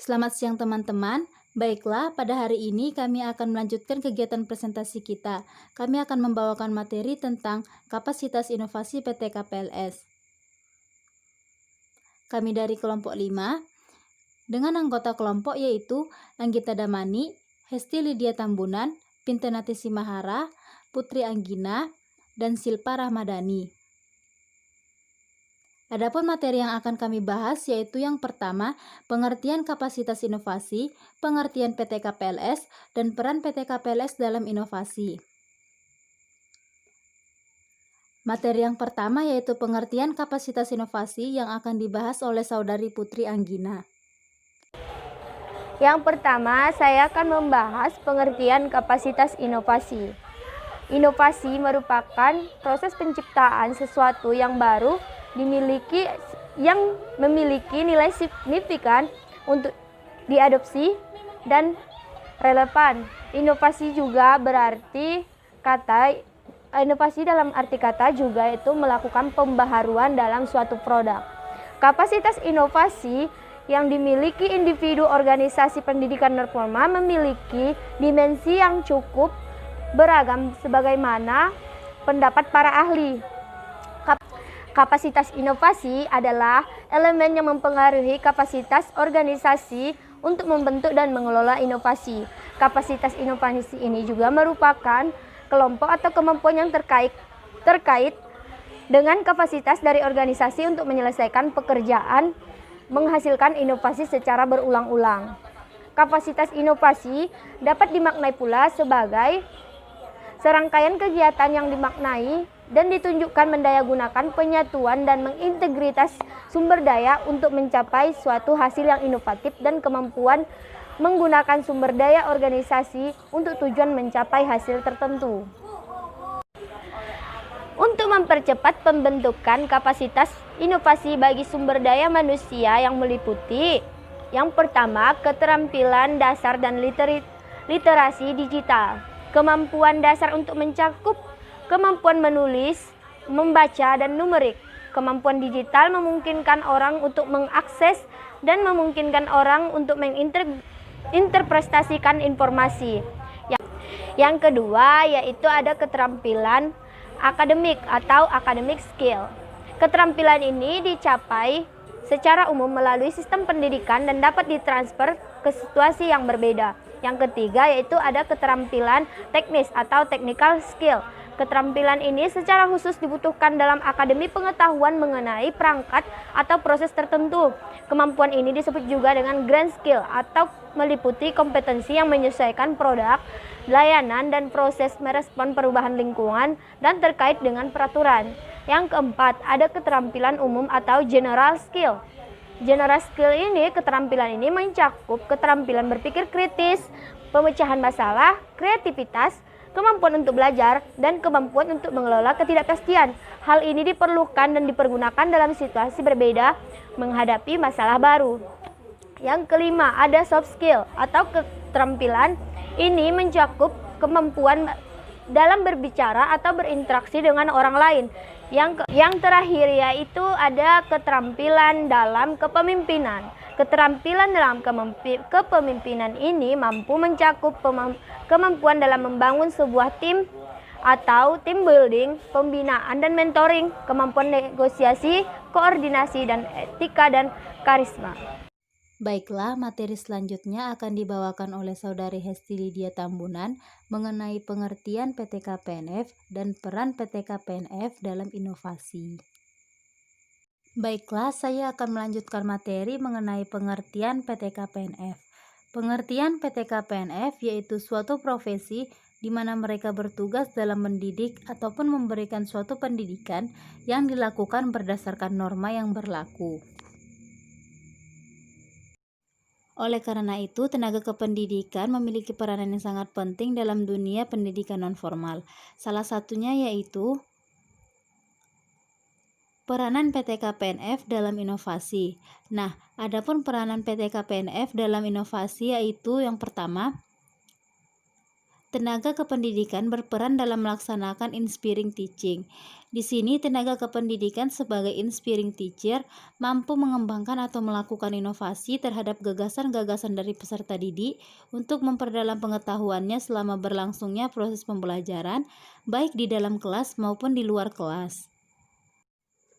Selamat siang teman-teman. Baiklah, pada hari ini kami akan melanjutkan kegiatan presentasi kita. Kami akan membawakan materi tentang kapasitas inovasi PT KPLS. Kami dari kelompok 5, dengan anggota kelompok yaitu Anggita Damani, Hesti Lydia Tambunan, Pintenati Simahara, Putri Anggina, dan Silpa Rahmadani. Adapun materi yang akan kami bahas yaitu yang pertama, pengertian kapasitas inovasi, pengertian PT KPLS, dan peran PT KPLS dalam inovasi. Materi yang pertama yaitu pengertian kapasitas inovasi yang akan dibahas oleh Saudari Putri Anggina. Yang pertama, saya akan membahas pengertian kapasitas inovasi. Inovasi merupakan proses penciptaan sesuatu yang baru yang memiliki nilai signifikan untuk diadopsi dan relevan. Inovasi juga berarti inovasi dalam arti kata juga itu melakukan pembaharuan dalam suatu produk. Kapasitas inovasi yang dimiliki individu organisasi pendidikan non-formal memiliki dimensi yang cukup beragam sebagaimana pendapat para ahli. Kapasitas inovasi adalah elemen yang mempengaruhi kapasitas organisasi untuk membentuk dan mengelola inovasi. Kapasitas inovasi ini juga merupakan kelompok atau kemampuan yang terkait dengan kapasitas dari organisasi untuk menyelesaikan pekerjaan, menghasilkan inovasi secara berulang-ulang. Kapasitas inovasi dapat dimaknai pula sebagai serangkaian kegiatan yang dimaknai dan ditunjukkan mendayagunakan penyatuan dan mengintegritas sumber daya untuk mencapai suatu hasil yang inovatif dan kemampuan menggunakan sumber daya organisasi untuk tujuan mencapai hasil tertentu. Untuk mempercepat pembentukan kapasitas inovasi bagi sumber daya manusia yang meliputi yang pertama, keterampilan dasar dan literasi digital. Kemampuan dasar untuk mencakup kemampuan menulis, membaca, dan numerik. Kemampuan digital memungkinkan orang untuk mengakses dan memungkinkan orang untuk menginterpretasikan informasi. Yang kedua yaitu ada keterampilan akademik atau academic skill. Keterampilan ini dicapai secara umum melalui sistem pendidikan dan dapat ditransfer ke situasi yang berbeda. Yang ketiga yaitu ada keterampilan teknis atau technical skill. Keterampilan ini secara khusus dibutuhkan dalam akademi pengetahuan mengenai perangkat atau proses tertentu. Kemampuan ini disebut juga dengan grand skill atau meliputi kompetensi yang menyesuaikan produk, layanan, dan proses merespon perubahan lingkungan dan terkait dengan peraturan. Yang keempat, ada keterampilan umum atau general skill. General skill ini, keterampilan ini mencakup keterampilan berpikir kritis, pemecahan masalah, kreativitas, kemampuan untuk belajar, dan kemampuan untuk mengelola ketidakpastian. Hal ini diperlukan dan dipergunakan dalam situasi berbeda menghadapi masalah baru. Yang kelima, ada soft skill atau keterampilan ini mencakup kemampuan dalam berbicara atau berinteraksi dengan orang lain. Yang terakhir yaitu ada keterampilan dalam kepemimpinan. Keterampilan dalam kepemimpinan ini mampu mencakup kemampuan dalam membangun sebuah tim atau team building, pembinaan dan mentoring, kemampuan negosiasi, koordinasi, dan etika dan karisma. Baiklah, materi selanjutnya akan dibawakan oleh Saudari Hesti Lydia Tambunan mengenai pengertian PT KPNF dan peran PT KPNF dalam inovasi. Baiklah, saya akan melanjutkan materi mengenai pengertian PT KPNF. Pengertian PT KPNF yaitu suatu profesi di mana mereka bertugas dalam mendidik ataupun memberikan suatu pendidikan yang dilakukan berdasarkan norma yang berlaku. Oleh karena itu, tenaga kependidikan memiliki peranan yang sangat penting dalam dunia pendidikan non-formal. Salah satunya yaitu peranan PT KPNF dalam inovasi. Nah, adapun peranan PT KPNF dalam inovasi yaitu yang pertama, Tenaga kependidikan berperan dalam melaksanakan inspiring teaching. Di sini, tenaga kependidikan sebagai inspiring teacher mampu mengembangkan atau melakukan inovasi terhadap gagasan-gagasan dari peserta didik untuk memperdalam pengetahuannya selama berlangsungnya proses pembelajaran, baik di dalam kelas maupun di luar kelas.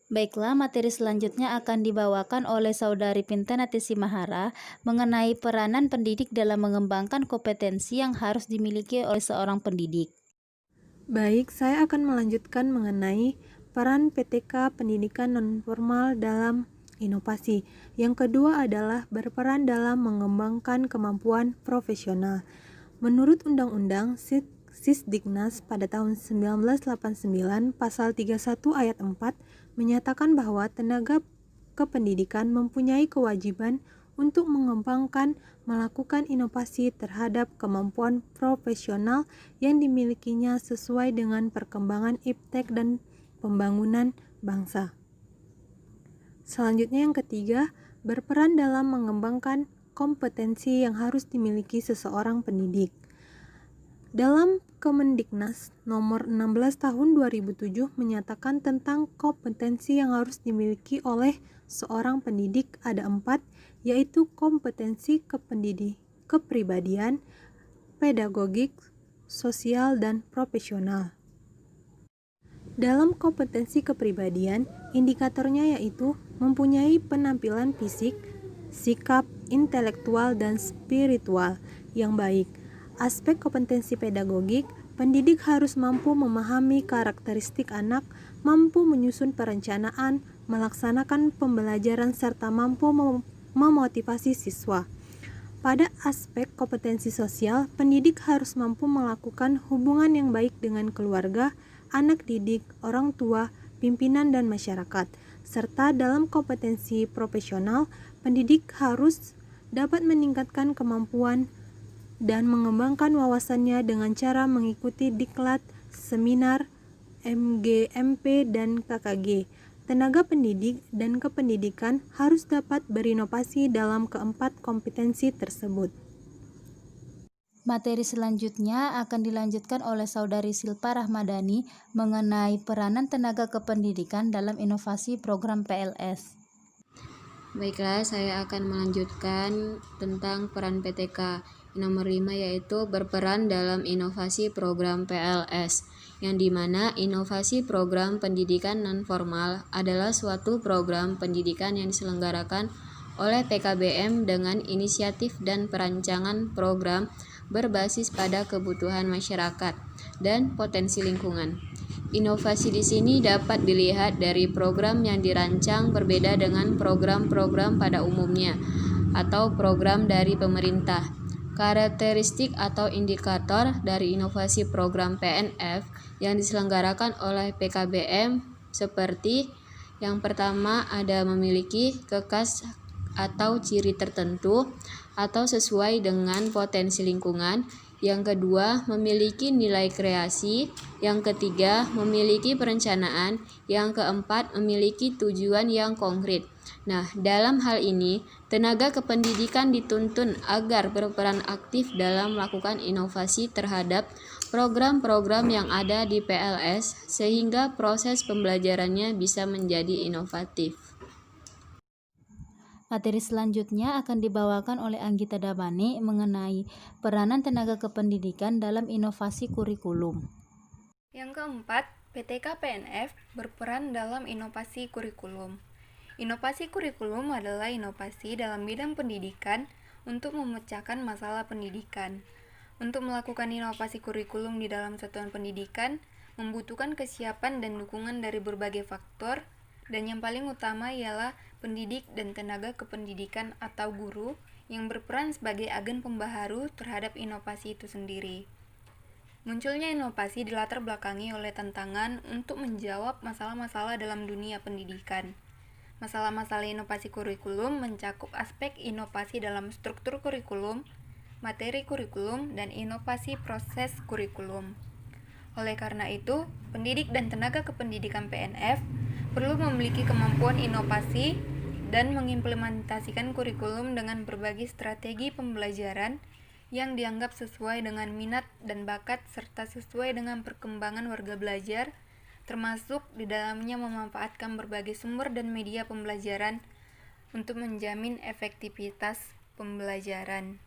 Baiklah, materi selanjutnya akan dibawakan oleh Saudari Pintanati Simahara mengenai peranan pendidik dalam mengembangkan kompetensi yang harus dimiliki oleh seorang pendidik. Baik, saya akan melanjutkan mengenai peran PTK pendidikan nonformal dalam inovasi. Yang kedua adalah berperan dalam mengembangkan kemampuan profesional. Menurut Undang-Undang Sisdiknas pada tahun 1989 pasal 31 ayat 4 menyatakan bahwa tenaga kependidikan mempunyai kewajiban untuk mengembangkan, melakukan inovasi terhadap kemampuan profesional yang dimilikinya sesuai dengan perkembangan iptek dan pembangunan bangsa. Selanjutnya yang ketiga, berperan dalam mengembangkan kompetensi yang harus dimiliki seseorang pendidik. Dalam Kemendiknas nomor 16 tahun 2007 menyatakan tentang kompetensi yang harus dimiliki oleh seorang pendidik ada 4, yaitu kompetensi kepribadian, pedagogik, sosial, dan profesional. Dalam kompetensi kepribadian, indikatornya yaitu mempunyai penampilan fisik, sikap, intelektual, dan spiritual yang baik. Aspek kompetensi pedagogik, pendidik harus mampu memahami karakteristik anak, mampu menyusun perencanaan, melaksanakan pembelajaran, serta mampu memotivasi siswa. Pada aspek kompetensi sosial, pendidik harus mampu melakukan hubungan yang baik dengan keluarga, anak didik, orang tua, pimpinan, dan masyarakat. Serta dalam kompetensi profesional, pendidik harus dapat meningkatkan kemampuan dan mengembangkan wawasannya dengan cara mengikuti diklat, seminar, MGMP, dan KKG. Tenaga pendidik dan kependidikan harus dapat berinovasi dalam keempat kompetensi tersebut. Materi selanjutnya akan dilanjutkan oleh Saudari Silpa Rahmadani mengenai peranan tenaga kependidikan dalam inovasi program PLS. Baiklah, saya akan melanjutkan tentang peran PTK. Nomor 5 yaitu berperan dalam inovasi program PLS, yang dimana inovasi program pendidikan non-formal adalah suatu program pendidikan yang diselenggarakan oleh PKBM dengan inisiatif dan perancangan program berbasis pada kebutuhan masyarakat dan potensi lingkungan. Inovasi di sini dapat dilihat dari program yang dirancang berbeda dengan program-program pada umumnya atau program dari pemerintah. Karakteristik atau indikator dari inovasi program PNF yang diselenggarakan oleh PKBM seperti yang pertama ada memiliki kekas atau ciri tertentu atau sesuai dengan potensi lingkungan. Yang kedua, memiliki nilai kreasi. Yang ketiga, memiliki perencanaan. Yang keempat, memiliki tujuan yang konkret. Nah, dalam hal ini, tenaga kependidikan dituntun agar berperan aktif dalam melakukan inovasi terhadap program-program yang ada di PLS sehingga proses pembelajarannya bisa menjadi inovatif. Materi selanjutnya akan dibawakan oleh Anggita Damani mengenai peranan tenaga kependidikan dalam inovasi kurikulum. Yang keempat, PTK PNF berperan dalam inovasi kurikulum. Inovasi kurikulum adalah inovasi dalam bidang pendidikan untuk memecahkan masalah pendidikan. Untuk melakukan inovasi kurikulum di dalam satuan pendidikan, membutuhkan kesiapan dan dukungan dari berbagai faktor, dan yang paling utama ialah pendidik dan tenaga kependidikan atau guru yang berperan sebagai agen pembaharu terhadap inovasi itu sendiri. Munculnya inovasi dilatar belakangi oleh tantangan untuk menjawab masalah-masalah dalam dunia pendidikan. Masalah-masalah inovasi kurikulum mencakup aspek inovasi dalam struktur kurikulum, materi kurikulum, dan inovasi proses kurikulum. Oleh karena itu, pendidik dan tenaga kependidikan PNF perlu memiliki kemampuan inovasi dan mengimplementasikan kurikulum dengan berbagai strategi pembelajaran yang dianggap sesuai dengan minat dan bakat serta sesuai dengan perkembangan warga belajar, termasuk di dalamnya memanfaatkan berbagai sumber dan media pembelajaran untuk menjamin efektivitas pembelajaran.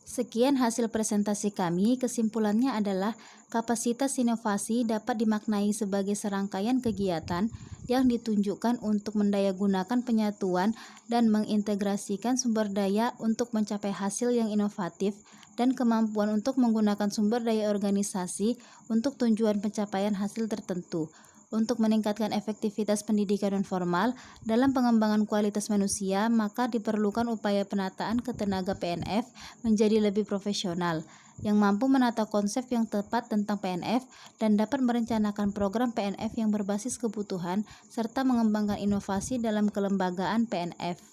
Sekian hasil presentasi kami. Kesimpulannya adalah kapasitas inovasi dapat dimaknai sebagai serangkaian kegiatan yang ditunjukkan untuk mendayagunakan penyatuan dan mengintegrasikan sumber daya untuk mencapai hasil yang inovatif dan kemampuan untuk menggunakan sumber daya organisasi untuk tujuan pencapaian hasil tertentu. Untuk meningkatkan efektivitas pendidikan non-formal dalam pengembangan kualitas manusia, maka diperlukan upaya penataan ketenaga PNF menjadi lebih profesional, yang mampu menata konsep yang tepat tentang PNF dan dapat merencanakan program PNF yang berbasis kebutuhan, serta mengembangkan inovasi dalam kelembagaan PNF.